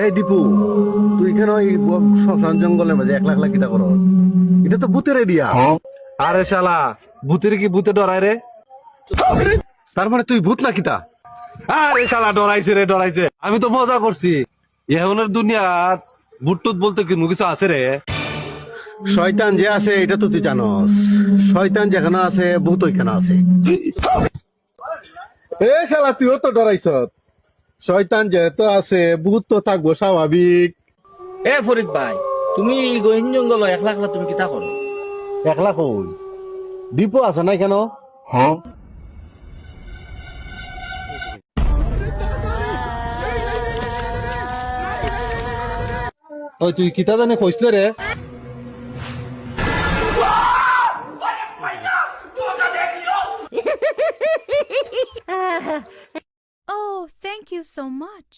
এই দীপু, তুই কেন এই শ্মশান জঙ্গলের মাঝে একলা একলা কিতা করো? এটা তো ভূতের এরিয়া। আরে শালা, ভূতের কি ভূতে ডরায় রে? তার মানে তুই ভূত না কিতা? আরে শালা, ডরাইছে রে, ডরাইছে। আমি তো মজা করছি। এখনের দুনিয়াত ভূত টুত বলতে কোনো কিছু আছে রে? শয়তান যে আছে এটা তো তুই জানস। শয়তান যেখানে আছে ভূত ওইখানে আছে। এ শালা, তুইও তো ডরাইছ। শয়তান যেহেতু আছে ভূত তো থাকবো স্বাভাবিক। এ ফরিদ ভাই, তুমি এই গহীন জঙ্গল একলা একলা তুমি কিতা করো? একলা কই, দীপু আছে নাই কেন? ওই তুই কিতা জানে কইসলে রে? Oh, thank you so much.